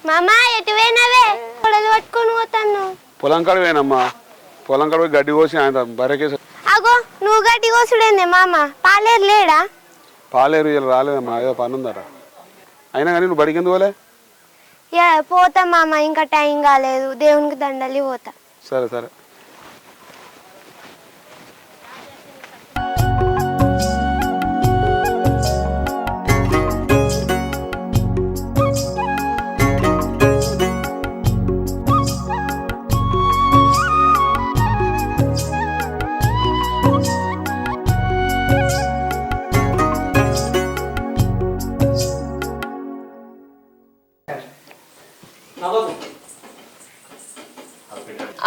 మామా ఎటు పోయినవే పొడలు పట్టుకొని పోతాను పొలం కాడ పోయినమ్మా పొలం కాడ పోయి గడ్డి కోసి ఆయన బర్రెకేసి అగో నువ్వు గడ్డి కోసుడేంది మామ పాలేరు లేడా పాలేరు ఇలా రాలేదమ్మా ఏదో పని ఉందట అయినా కానీ నువ్వు బడికి ఎందుకు పోలే పోతా మామ ఇంకా టైం కాలేదు దేవునికి దండలి పోతా సరే సరే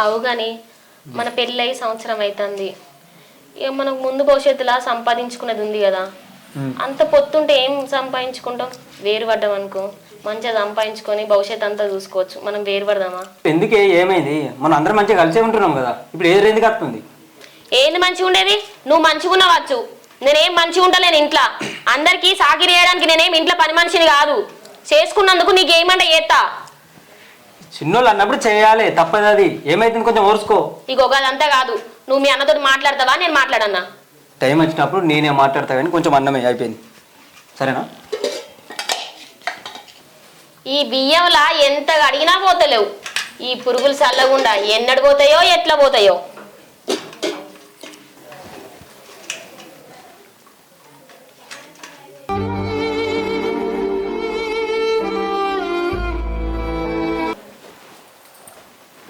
అవు కానీ మన పెళ్ళి సంవత్సరం అవుతుంది ఇక మనకు ముందు భవిష్యత్తులా సంపాదించుకున్నది ఉంది కదా అంత పొత్తుంటే ఏం సంపాదించుకుంటాం వేరు పడ్డాం అనుకో మంచిగా సంపాదించుకొని భవిష్యత్తు అంతా చూసుకోవచ్చు మనం వేరు పడదామా ఎందుకే ఏమైంది మనం అందరం మంచిగా కలిసే ఉంటున్నాం కదా ఇప్పుడు ఏది ఎందుకు వస్తుంది ఏంది మంచిగా ఉండేది నువ్వు మంచిగా ఉన్నవచ్చు నేనేం మంచిగా ఉండలేను ఇంట్లో అందరికీ సాకిరి చేయడానికి నేనేం ఇంట్లో పని మనిషిని కాదు చేసుకున్నందుకు నీకేమంటే చేస్తా చిన్నోళ్ళు అన్నప్పుడు చేయాలి తప్పదు అది ఏమైతుంది కొంచెం ఓర్చుకో ఇగో అదంతా కాదు నువ్వు మీ అన్నతో మాట్లాడతావా నేను మాట్లాడన్నా టైం వచ్చినప్పుడు నేనే మాట్లాడతా కానీ కొంచెం అన్నమే అయిపోయింది సరేనా ఈ బియ్యంలా ఎంత అడిగినా పోతలేవు ఈ పురుగులు చల్లకుండా ఎన్నడు పోతాయో ఎట్లా పోతాయో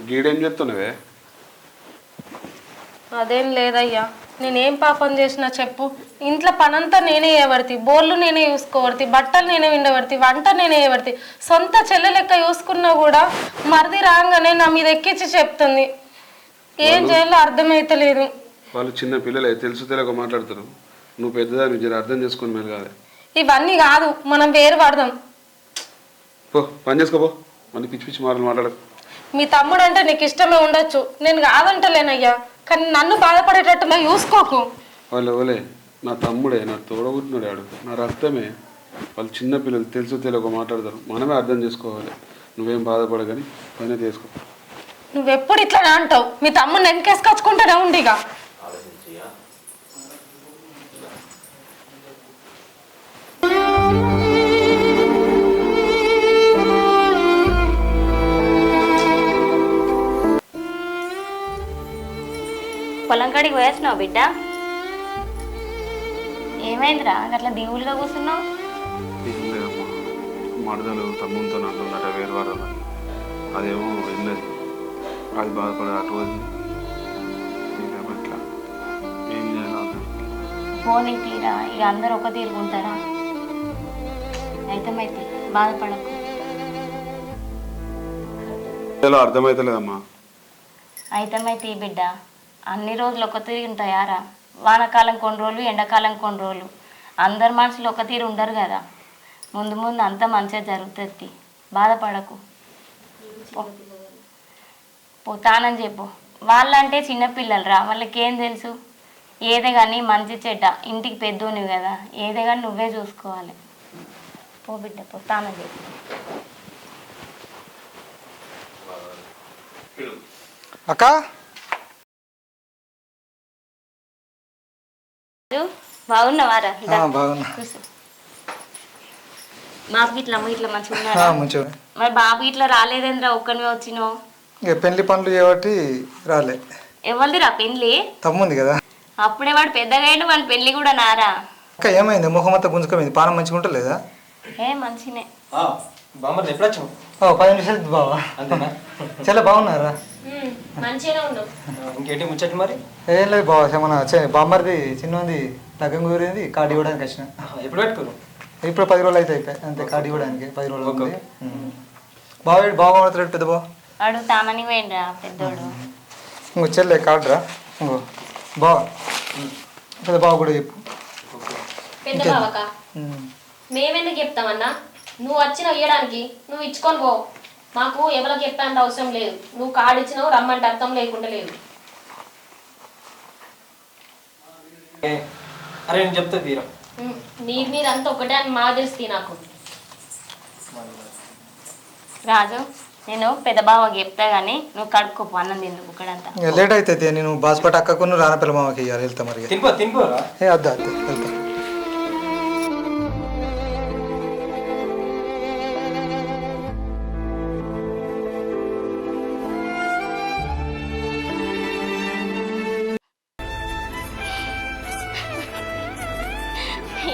గీడేం చెప్తున్నావే అదేం లేదయ్యా నేనేం పాపం చేసినా చెప్పు ఇంట్లో పనంతా నేనే చేయబడితే బోర్లు నేనే చూసుకోబడితే బట్టలు నేనే విండబడితే వంట నేనే చేయబడితే సొంత చెల్లె లెక్క చూసుకున్నా కూడా మరిది రాగానే నా మీద ఎక్కించి చెప్తుంది ఏం చేయాలో అర్థమైతలేదు వాళ్ళు చిన్న పిల్లలే తెలుసు తెలియక మాట్లాడతారు నువ్వు పెద్దదాన్ని జర అర్థం చేసుకుని మీరు కాదు ఇవన్నీ కాదు మనం వేరు పడదాం పో పని చేసుకోపో మళ్ళీ పిచ్చి పిచ్చి మాటలు మాట్లాడకు మీ తమ్ముడు అంటే నీకు ఇష్టమే ఉండొచ్చు నేను కాదంటలేనయ్యా కానీ నన్ను బాధపడేటట్టుగా చూసుకోకు వాళ్ళు ఓలే నా తమ్ముడే నా తోడబుట్టినాడు ఆడు నా రక్తమే వాళ్ళు చిన్న పిల్లలు తెలుసు తెలియక మాట్లాడతారు మనమే అర్థం చేసుకోవాలి నువ్వేం బాధపడగాని పని చేసుకో నువ్వెప్పుడు ఇట్లానే అంటావు మీ తమ్ముడిని వెనకేసుకొచ్చుకుంటూనే ఉండిగా పొలం కాడికి పోయేస్తున్నావు బిడ్డ ఏమైందిరా అట్లా దిగులుగా కూర్చున్నావు మడదలు తమ్ముతో అంటుందట వేరు వారాలని అదేమో వెళ్ళదు అది బాధపడే అటు ఇట్లా ఏం చేయాలి పోనీ తీరా ఇక అందరు ఒక తీరుగుంటారా అయితే బాధపడకు అర్థమైతలేదమ్మా అయితే బిడ్డ అన్ని రోజులు ఒక తీరు ఉంటాయారా వానకాలం కొన్ని రోజులు ఎండాకాలం కొన్ని రోజులు అందరు మనుషులు ఒక తీరు ఉండరు కదా ముందు ముందు అంతా మంచిగా జరుగుతుంది బాధపడకు పోతానని చెప్పు వాళ్ళంటే చిన్నపిల్లలు రా వాళ్ళకేం తెలుసు ఏదే కానీ మంచి చెడ్డ ఇంటికి పెద్దోనివి కదా ఏదే కానీ నువ్వే చూసుకోవాలి పో బిడ్డ పోతానని చెప్పు అక్క బాగున్నావారా బాగున్నా బాబు ఇట్లా అమ్మ ఇట్లా మంచిగా మరి బాబు ఇట్లా రాలేదేంద్రా ఒక్కనివే వచ్చినావు ఇక పెళ్లి పనులు చేయబట్టి రాలే ఎవరిదిరా పెళ్లి తమ్ముంది కదా అప్పుడే వాడు పెద్దగా అయ్యాడు వాడి పెళ్లి కూడా నారా అక్క ఏమైంది ముఖం అంతా గుంజుకపోయింది పానం మంచిగా ఉంటలేదా ఏ మంచినే బామ్మర్ది ఎప్పుడు వచ్చావు 10 నిమిషాలు బావా అంతేనా చాలా బాగున్నారా మంచిగానే ఉన్నావు ఇంకేంటి ముచ్చట్లు మరి ఏం లేదు బావ మన బామ్మర్ది చిన్నది లగ్గం కుదిరింది కార్డు ఇవ్వడానికి వచ్చిన ఎప్పుడు పెట్టుకోరు ఇప్పుడు 10 రోజులు అయితే అయిపోయి అంతే కార్డు ఇవ్వడానికి 10 రోజులు ఉంది బాగున్నాడు పెద్ద బావ వాడు తామని పోయిండ్రా పెద్దోడు ఇంకో చెల్లె కార్డు రా ఇంకో బావ పెద్ద బావ కూడా చెప్పు పెద్ద బావక మేమెందుకు చెప్తామన్నా నువ్వు వచ్చిన ఇయ్యడానికి నువ్వు ఇచ్చుకొని పో మాకు ఎవరికి చెప్పేంత అవసరం లేదు నువ్వు కార్డు ఇచ్చినావు రమ్మంటే అర్థం లేకుండా లేదు అరే నేను చెప్తా తీరా నీరు అంతా ఒకటే అని మాకు తెలుస్తుంది నాకు రాజు నేను పెద్ద బావకి చెప్తా కానీ నువ్వు కడుక్కోపు అన్నం తిందుకు ఇక్కడంతా. లేట్ అవుతుంది నేను బాస్పట్ అక్కకు రానపల్లి మామకి ఇవ్వాలి వెళ్తా మరి. తింపోరా ఏ అద్దా వెళ్తా.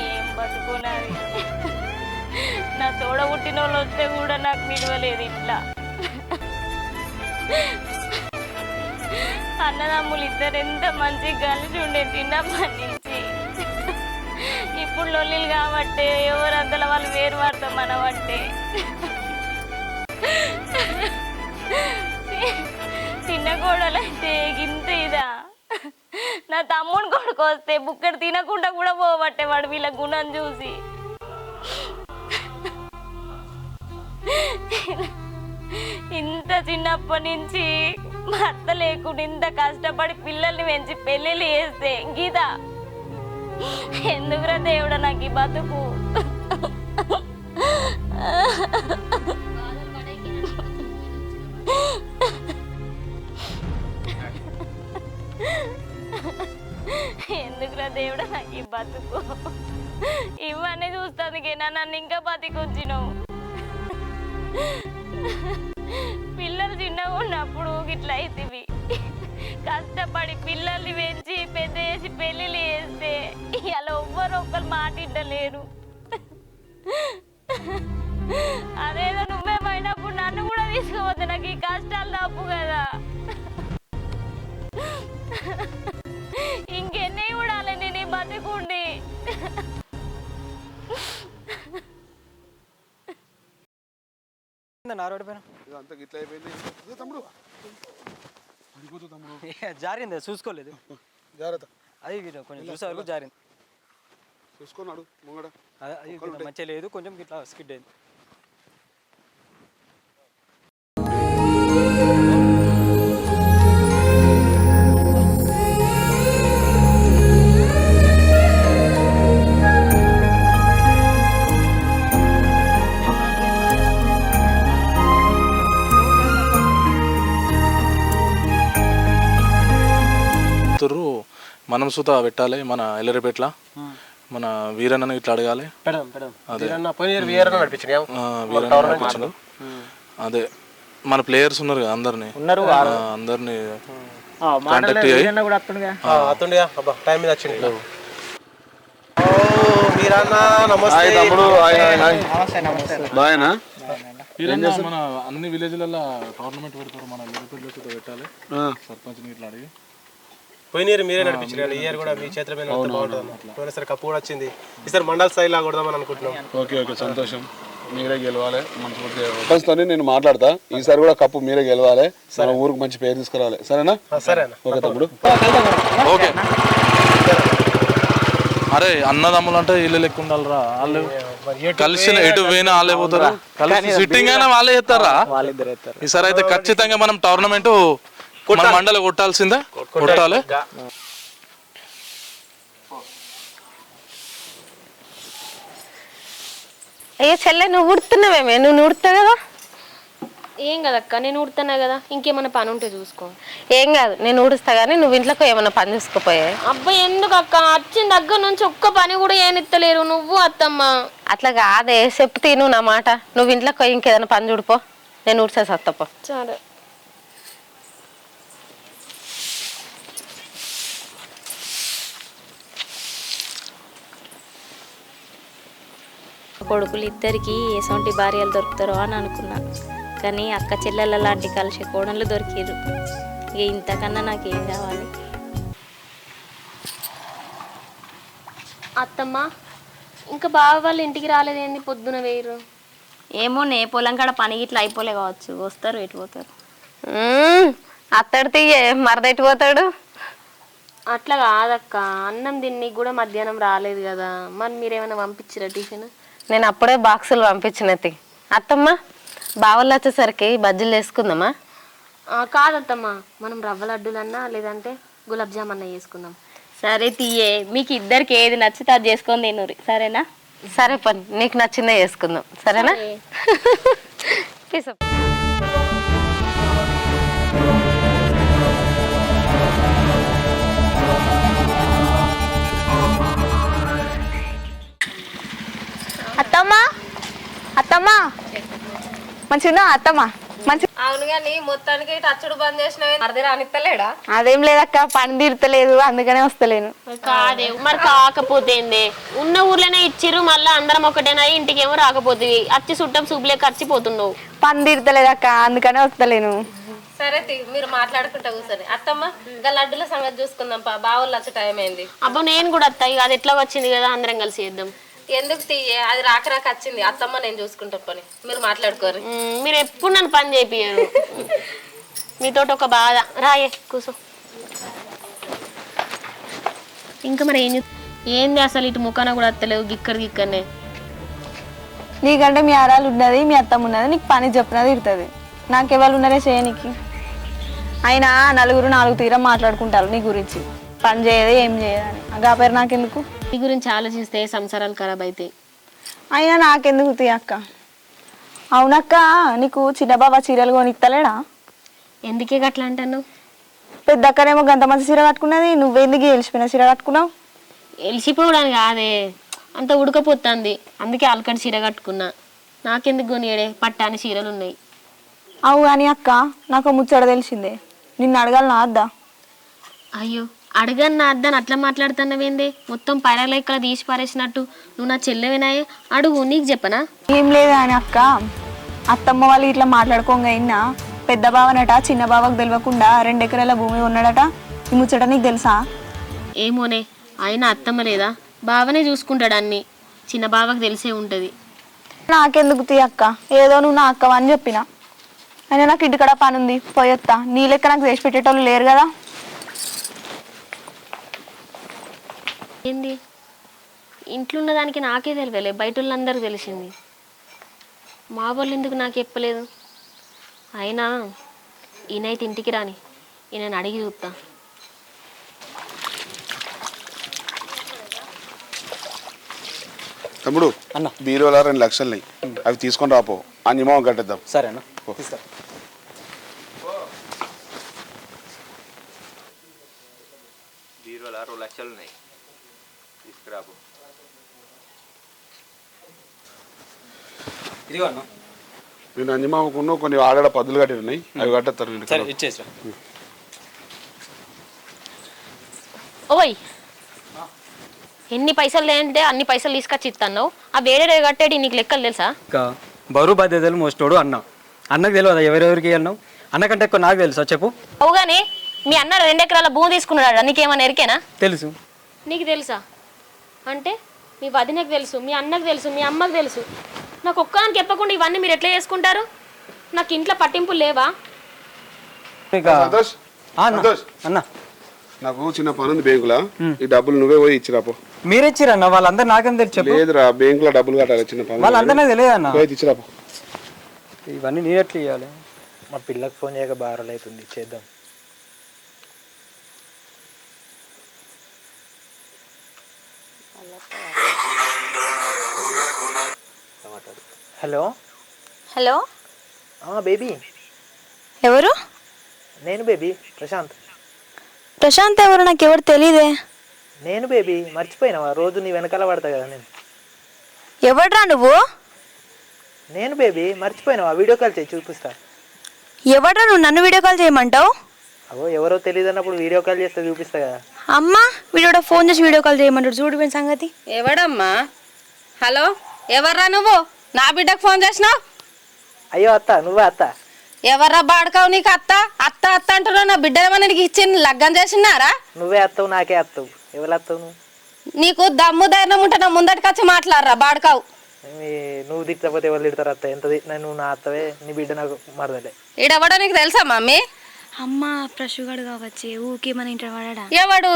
ఏం బతుకున్నది, నా తోడ పుట్టిన వాళ్ళు వస్తే కూడా నాకు విలువలేదు ఇట్లా. అన్నదమ్ములు ఇద్దరు ఎంత మంచిగా కలిసి ఉండే చిన్నప్పటి నుంచి. ఇప్పుడు లొల్లిలు కాబట్టి ఎవరంతలో వాళ్ళు వేరు పడతాం మనబట్టే. చిన్న కోడలైతే గింత ఇదా, నా తమ్ముడు కొడుకు వస్తే బుక్కడు తినకుండా కూడా పోబట్టేవాడు వీళ్ళ గుణం చూసి. ఇంత చిన్నప్పటి నుంచి భర్త లేకుండా ఇంత కష్టపడి పిల్లల్ని పెంచి పెళ్ళిళ్ళు చేస్తే గీత ఎందుకురా దేవుడా నాకు ఈ బతుకు. ఎందుకురా దేవుడా నాకు ఈ బతుకు. ఇవన్నీ చూస్తానికేనా నన్ను ఇంకా బతికొచ్చినావు. పిల్లలు చిన్నగా ఉన్నప్పుడు ఇట్లా అవుతుంది. కష్టపడి పిల్లల్ని పెంచి పెద్ద చేసి పెళ్ళిళ్ళు చేస్తే ఇలా ఎవ్వరు ఒక్కరు మాటింటలేరు. అదేదో నువ్వే పోయినప్పుడు నన్ను కూడా తీసుకోవద్దు, నాకు ఈ కష్టాలు తప్పు కదా. ఇంకెన్ని చూడాలి నేను ఈ బతికుండి. జారింది చూసుకోలేదు, జాగ్రత్త అది కొంచెం చూసే వరకు జారింది. చూసుకున్నాడు ముంగడ అది మంచిగా లేదు, కొంచెం ఇట్లా స్కిడ్ అయింది. మనం సుత పెట్టాలి మన ఎల్లరిపేట్ల, మన వీరన్నని ఇట్లా అడగాలి. నడిపించాడు అదే మన ప్లేయర్స్ ఉన్నారు కదా అందరినీ కాంటాక్ట్ అయ్యి మన అన్ని విలేజ్లలో టోర్నమెంట్ పెడతారు, మన ఎల్లరిపేటలో సుత పెట్టాలి. సర్పంచ్ని ఇట్లా అడిగి పోయిన మీరే నడిపించారు. ఈ ఇయర్ కూడా మీ చేతుల మీద బాగుంటుంది. పోయినసారి కప్పు కూడా వచ్చింది, ఈసారి మండల స్థాయిలో కొడదామని అనుకుంటున్నాం. ఓకే ఓకే సంతోషం, మీరే గెలవాలి. మంచి నేను మాట్లాడతా, ఈసారి కూడా కప్పు మీరే గెలవాలి, మన ఊరికి మంచి పేరు తీసుకురావాలి. సరేనా? సరేనా? ఓకే తమ్ముడు. ఓకే. అరే అన్నదమ్ములు అంటే ఇల్లు లెక్క ఉండాలిరా, వాళ్ళు కలిసి ఎటు పోయినా వాళ్ళే పోతారు, కలిసి సిట్టింగ్ అయినా వాళ్ళే చేస్తారా. ఈసారి అయితే ఖచ్చితంగా మనం టోర్నమెంట్ మన మండలి కొట్టాల్సిందే, కొట్టాలి. అయ్యో చెల్లె నువ్వు ఉడుతున్నావేమే, నువ్వు ఉడుతావు కదా. ఏం కదక్క, నేను ఉడుతున్నా కదా, ఇంకేమైనా పని ఉంటే చూసుకో. ఏం కాదు నేను ఊడుస్తా కానీ నువ్వు ఇంట్లోకి ఏమైనా పని చూసుకోపోయాయి. అబ్బాయి ఎందుకు అక్క, వచ్చిన దగ్గర నుంచి ఒక్క పని కూడా ఏనిత్తలేరు నువ్వు అత్తమ్మ. అట్లా కాదే, చెప్పు తిను నా మాట. నువ్వు ఇంట్లోకి ఇంకేదైనా పని చూడిపో, నేను ఊడ్చేసి వస్తాపో. సరే. కొడుకులు ఇద్దరికి ఎసొంటి భార్యలు దొరుకుతారో అని అనుకున్నా, కానీ అక్క చెల్లెల లాంటి కలిసి కోడళ్ళు దొరికిరు. ఇక ఇంతకన్నా నాకేం కావాలి. అత్తమ్మ ఇంకా బావ వాళ్ళు ఇంటికి రాలేదేంది, పొద్దున వేయరు? ఏమో నే పొలం కాడ పని ఇట్లా అయిపోలే కావచ్చు, వస్తారు ఎటు పోతారు. అత్తడు తీయే మరదెట్టు పోతాడు. అట్లా కాదక్క, అన్నం తిని కూడా మధ్యాహ్నం రాలేదు కదా, మరి మీరేమైనా పంపించిరా టిఫిన్? నేను అప్పుడే బాక్సులు పంపించినది. అత్తమ్మ బావలు వచ్చేసరికి బజ్జీలు వేసుకుందామా? కాదత్తమ్మా, మనం రవ్వ లడ్డూలన్నా లేదంటే గులాబ్ జామ్ అన్నా చేసుకుందాం. సరే తీయే, మీకు ఇద్దరికి ఏది నచ్చితే అది చేసుకొని తినరు, సరేనా? సరే పని, నీకు నచ్చిందే చేసుకుందాం, సరేనా? తీసు అత్తమ్మ అత్తమ్మ మంచిగా అత్తమ్మ మంచి అవును కానీ మొత్తానికి టచ్చుడు బంద్ చేసినవి అర్ధ రానిత్తలేడా? అదేం లేదక్క పని తీరుతలేదు అందుకనే వస్తలేను. కాదే మరి కాకపోతే ఉన్న ఊర్లోనే ఇచ్చిర్రు మళ్ళీ అందరం ఒకటేనా ఇంటికి ఏమో రాకపోతే అచ్చి చుట్టం సూపులే ఖర్చిపోతున్నావు. పని తీరుతలేదక్క అందుకనే వస్తలేను. సరే మీరు మాట్లాడుకుంటా కూర్చొని. అత్తమ్మ ఇంకా లడ్డుల సంగతి చూసుకుందాం బావులు వచ్చే టైం అయింది. అబ్బా నేను కూడా అత్త ఇక అది ఎట్లా వచ్చింది కదా అందరం కలిసి చేద్దాం. ఎందుకు తీయే అది రాక వచ్చింది. అత్తమ్మ నేను చూసుకుంటా పని మీరు మాట్లాడుకోరు. మీరు ఎప్పుడు నన్ను పని చేపియరు. మీతో ఒక బాధ రాయే కూర్చో. ఇంకా మరి ఏంది అసలు ఇటు ముఖాన కూడా అత్తలేవు గిక్కడనే. నీకంటే మీ ఆరాలు ఉన్నది మీ అత్తమ్మ ఉన్నది నీకు పని చెప్పినది ఇరుతుంది. నాకెవరు ఉన్నారే చేయనికి. అయినా నలుగురు నాలుగు తీరం మాట్లాడుకుంటారు నీ గురించి పని చేయదు ఏం చేయదని. ఆ పేరు నాకెందుకు? నీ గురించి ఆలోచిస్తే సంసారాలు ఖరాబ్ అవుతాయి. అయినా నాకెందుకు తీ అక్క. అవునక్క నీకు చిన్న బాబా చీరలు కొనిస్తలేడా? ఎందుకే గట్లా అంటాను? పెద్ద అక్కనేమో గంత మంచి చీర కట్టుకున్నది నువ్వెందుకు వెలిసిపోయిన చీర కట్టుకున్నావు? వెలిసిపోవడానికి కాదే అంత ఉడకపోతుంది అందుకే అలకటి చీర కట్టుకున్నా. నాకెందుకు కొనియడే పట్టాని చీరలు ఉన్నాయి. అవు కానీ అక్క నాకు ముచ్చట తెలిసిందే నిన్ను అడగాలనా అద్దా? అయ్యో అడగను నా అద్దని అట్లా మాట్లాడుతున్నావేందే? మొత్తం పైరల ఇక్కడ తీసి పారేసినట్టు. నువ్వు నా చెల్లెవినాయే అడుగు నీకు చెప్పనా? ఏం లేదు అని అక్క అత్తమ్మ వాళ్ళు ఇట్లా మాట్లాడుకోగా అయినా పెద్ద బావనట చిన్న బావకు తెలియకుండా 2 ఎకరాల భూమి ఉన్నాడట. ఈ ముచ్చట నీకు తెలుసా? ఏమోనే ఆయన అత్తమ్మ లేదా బావనే చూసుకుంటాడు అన్ని. చిన్న బావకు తెలిసే ఉంటుంది. నాకెందుకు తీ అక్క ఏదో నువ్వు నా అక్కవ అని చెప్పిన. అయినా నాకు ఇంటికడ పని ఉంది పోయొత్తా. నీ లెక్క నాకు చేసి పెట్టేటోళ్ళు లేరు కదా. ఏంది ఇంట్లో ఉన్న దానికి నాకే తెలియలే బయట వాళ్ళందరికీ తెలిసింది. మా వాళ్ళు ఎందుకు నాకు చెప్పలేదు? అయినా ఈయనైతే ఇంటికి రాని ఈయనని అడిగి చూస్తా. తమ్ముడు అన్న బీరోలా 2 లక్షలున్నాయి అవి తీసుకొని రాపో ఆ నిమం కట్టేద్దాం. సరేనా బీరోలా 2 లక్షలు ఉన్నాయి తీసుకురాపో. ఇదిగో అన్న నేను అన్నిమామకున్న కొన్ని ఆడ పద్దులు కట్టి ఉన్నాయి అవి కట్టేస్తారు. సరే ఇచ్చేసా. ఓయ్ ఎన్ని పైసలు లేదంటే అన్ని పైసలు తీసుకొచ్చి ఇస్తాను. ఆ వేరే కట్టేటి నీకు లెక్కలు తెలుసా? ఇంకా బరువు బాధ్యతలు మోస్తోడు అన్న. అన్నకు తెలియదా ఎవరెవరికి అన్నావు? అన్నకంటే ఎక్కువ నాకు తెలుసా చెప్పు. అవుగానే మీ అన్న 2 ఎకరాల భూమి తీసుకున్నాడు నీకేమన్నా ఎరికేనా? తెలుసు. నీకు తెలుసా అంటే మీ వదినకు తెలుసు మీ అన్నకు తెలుసు మీ అమ్మకు తెలుసు. నాకు ఒక్కదానికి చెప్పకుండా ఇవన్నీ మీరు ఎట్లా చేసుకుంటారు? నాకు ఇంట్లో పట్టింపులు లేవా? అన్న నాకు చిన్న పని ఉంది బ్యాంకులో ఈ డబ్బులు నువ్వే పోయి ఇచ్చిరాపో. మీరు ఇచ్చిరన్న వాళ్ళందరూ నాకేం తెలుసు? లేదురా బ్యాంకులో డబ్బులు కట్టాలి చిన్న పని వాళ్ళందరూ తెలియదు అన్న. ఇచ్చిరాపో. ఇవన్నీ నేను ఎట్లా ఇవ్వాలి? మా పిల్లకి ఫోన్ చేయక బాగా అవుతుంది చేద్దాం. హలో హలో బేబీ ఎవరు? నేను బేబీ ప్రశాంత్. ప్రశాంత్ ఎవరు? నాకు ఎవరు తెలియదే. నేను బేబీ మర్చిపోయినావా? రోజు నీ వెనకాల పడతా కదా నేను. ఎవడ్రా నువ్వు? నేను బేబీ మర్చిపోయినావా? వీడియో కాల్ చేయి చూపిస్తా. ఎవడ్రా నువ్వు నన్ను వీడియో కాల్ చేయమంటావు? అవో ఎవరో తెలియదు అన్నప్పుడు వీడియో కాల్ చేస్తే చూపిస్తా కదా. అమ్మా వీడియో ఫోన్ చేసి వీడియో కాల్ చేయమంటాడు చూడు సంగతి. ఎవడమ్మా? హలో ఎవర్రా నువ్వు? నా బిడ్డకు ఫోన్ చేసినావు? అయ్యో అత్త నువ్వే అత్త. ఎవర్రా బాడకావు నీకు అత్త అత్త అత్త అంటున్నావు? నా బిడ్డ ఏమన్నా నీకు ఇచ్చి లగ్గం చేసినారా? నువ్వే అత్తవు నాకే అత్తవు. ఎవరు అత్తవు నువ్వు? నీకు దమ్ము ధైర్యం ఉంటే నా ముందటికి వచ్చి మాట్లాడరా బాడకావు. నువ్వు తిట్టకపోతే ఎవరు తిడతారు అత్త? ఎంత తిట్టినా నువ్వు నా అత్తవే, నీ బిడ్డ నాకు మరదలే. ఈడెవడో నీకు తెలుసా మమ్మీ? అమ్మ ప్రశుగాడు కావచ్చు ఊకే మన ఇంటి వాడా. ఎవడు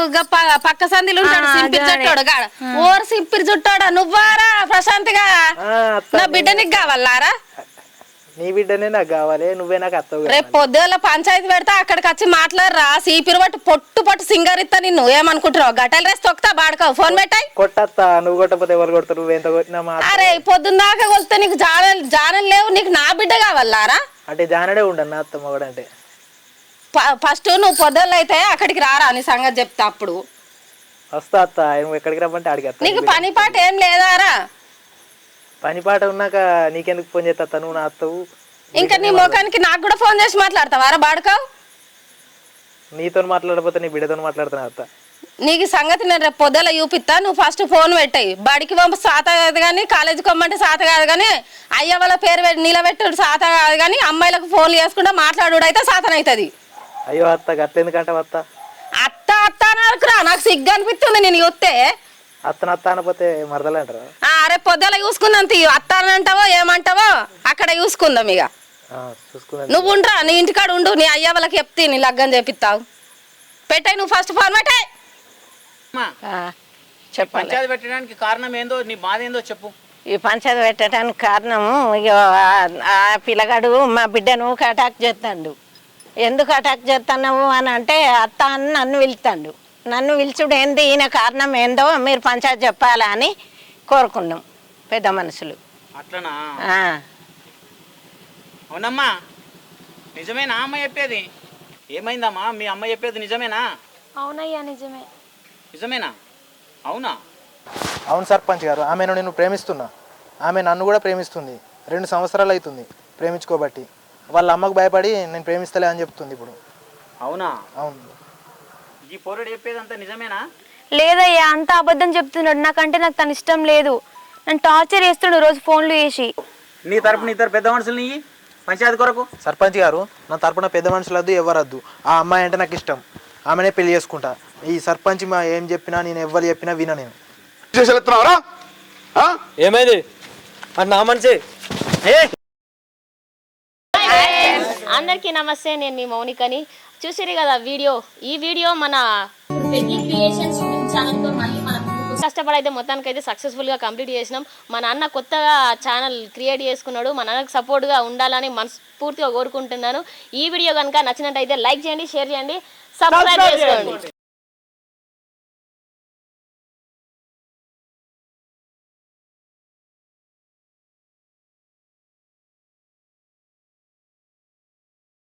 పక్క సందిలు ఉంటాడు సింపిరి చుట్టాడు గాడ ఓరు సింపిరి చుట్టాడా? నువ్వారా ప్రశాంత్గా? నా బిడ్డ నీకు కావాలారా? నీ బిడ్డనే నాకు కావాలి, నువ్వే నాకు అత్తవు. రేపు పొద్దుల పంచాయతీ పెడతా అక్కడికి వచ్చి మాట్లాడరా. సీపిరు పట్టు పొట్టు సింగరిస్తా నిన్ను. ఏమనుకుంటున్నావు? గట్టలు రేసి తొక్తా బాడుకోవు. ఫోన్ పెట్టాయి. కొట్టత్తా, నువ్వు కొట్టకపోతే ఎవరు కొడతారు? నువ్వు ఎంత కొట్టినా మా అరే పొద్దున్న దాకా కొలితే నీకు జానం లేవు. నీకు నా బిడ్డ కావాలారా? అంటే జానడే ఉండను నా అత్తమ్మ కూడా. అంటే ఫస్ట్ నువ్వు పొద్దున్న అయితే అక్కడికి రారా నీ సంగతి చెప్తా. అప్పుడు వస్తా అత్త, నువ్వు ఎక్కడికి రమ్మంటే అడిగి వస్తా. నీకు పని పాట ఏం లేదారా? పని పాట ఉన్నాక నీకెందుకు ఫోన్ చేస్తా? నువ్వు నా అత్తవు. ఇంకా నీ ముఖానికి నాకు కూడా ఫోన్ చేసి మాట్లాడతావారా బాడుకావు? నీతో మాట్లాడకపోతే నీ బిడ్డతో మాట్లాడుతున్నా అత్త. నీకు సంగతి నేను రేపు పొద్దుల చూపిస్తా. నువ్వు ఫస్ట్ ఫోన్ పెట్టాయి. బడికి పంప సాత కాదు కానీ, కాలేజీకి పంపంటే సాత కాదు కానీ, అయ్య వాళ్ళ పేరు నిలబెట్టుడు సాత కాదు కానీ, అమ్మాయిలకు ఫోన్లు చేసుకుంటా మాట్లాడు అయితే సాతనవుతుంది. అయ్యో అత్త, గట్లెందుకంటే అత్త? అత్త అత్త అనకురా, నాకు సిగ్గు అనిపిస్తుంది నేను చూస్తే. అత్తన అత్త అనపోతే మరదలు అంటారా? రేపు పొద్దుల చూసుకుందాం. అత్త అని అంటావో ఏమంటావో అక్కడ చూసుకుందాం. ఇక నువ్వు ఉండరా, నీ ఇంటికాడ ఉండు. నీ అయ్య వాళ్ళకి చెప్తే నీ లగ్గం చేపిస్తావు. పెట్టాయి నువ్వు ఫస్ట్ ఫోన్ పెట్టాయి. పంచాయతీ పెట్టడానికి కారణం ఏందో, నీ బాధ ఏందో చెప్పు. ఈ పంచాయతీ పెట్టడానికి కారణము ఇక ఆ పిల్లగాడు మా బిడ్డను అటాక్ చేస్తాడు. ఎందుకు అటాక్ చేస్తున్నావు అని అంటే అత్త అని నన్ను పిలుస్తాడు. నన్ను పిలుచుడు ఏంది, ఈయన కారణం ఏందో మీరు పంచాయతీ చెప్పాలా అని కోరుకున్నాం పెద్ద మనుషులు. అట్లనా? అవునమ్మా, నిజమేనా అమ్మ చెప్పేది? ఏమైందమ్మా, మీ అమ్మ చెప్పేది నిజమేనా? అవునయ్యా నిజమే. నిజమేనా? అవునా? అవును సర్పంచ్ గారు, ఆమెను నేను ప్రేమిస్తున్నా. ఆమె నన్ను కూడా ప్రేమిస్తుంది. 2 సంవత్సరాలు అవుతుంది ప్రేమించుకోబట్టి. వాళ్ళ అమ్మకు భయపడి నేను ప్రేమిస్తలే అని చెప్తుంది ఇప్పుడు. అవునా? అవును. ఈ పోరడు చెప్పేదంతా నిజమేనా? లేదయ్యా, అంత అబద్ధం చెప్తున్నాడు. నాకంటే నాకు తన ఇష్టం లేదు. నన్ను టార్చర్ చేస్తున్నాడు రోజు ఫోన్లు చేసి. నీ తరపున ఇద్దరు పెద్ద మనుషులు నీ పంచాయతీ కొరకు. సర్పంచ్ గారు, నా తరపున పెద్ద మనుషులు వద్దు, ఎవరద్దు. ఆ అమ్మాయి అంటే నాకు ఇష్టం. ఆమెనే పెళ్లి చేసుకుంటా. ఈ సర్పంచ్ మా ఏం చెప్పినా, నేను ఎవరు చెప్పినా వినా. నేను ఏమైంది అది నా మనిషి. అందరికీ నమస్తే, నేను మీ మౌనికని. చూసిరు కదా వీడియో. ఈ వీడియో మన కష్టపడైతే మొత్తానికైతే సక్సెస్ఫుల్గా కంప్లీట్ చేసినాం. మా నాన్న కొత్తగా ఛానల్ క్రియేట్ చేసుకున్నాడు. మా నాన్నకు సపోర్ట్గా ఉండాలని మనస్ఫూర్తిగా కోరుకుంటున్నాను. ఈ వీడియో కనుక నచ్చినట్టయితే లైక్ చేయండి, షేర్ చేయండి, సబ్స్క్రైబ్ చేసుకోండి.